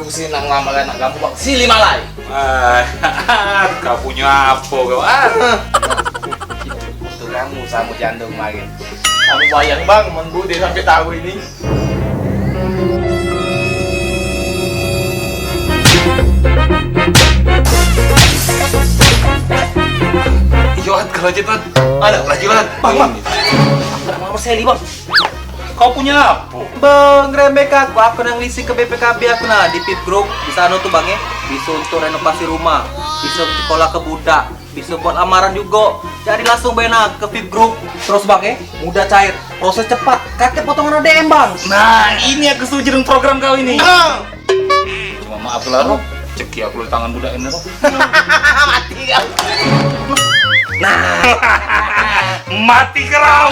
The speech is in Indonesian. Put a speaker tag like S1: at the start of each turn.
S1: aku sih nang ngelamar anak kamu bang, si Limalai.
S2: Kau punya apa kau?
S1: Untuk kamu sama janda kemarin. Kamu bayang bang, Bude sampai tahu ini.
S2: Yohat kelanjutan. Ada kelanjutan.
S1: Bang. Kenapa Seli bang?
S2: Kau punya apa?
S3: Bang, rembek aku nang lisi ke BPKB aku nah di PIP Group. Di sana tuh bang ya, bisa untuk renovasi rumah, bisa untuk sekolah ke budak, bisa buat lamaran juga. Jadi langsung benar ke PIP Group. Terus bang ya, mudah cair, proses cepat, kakek potongan ADM bang.
S2: Nah, ini aku setuju dengan program kau ini. Cuma maaf lah, Rob. Ceki aku di tangan budak ini, Rob.
S1: Mati kau.
S2: Mati kau.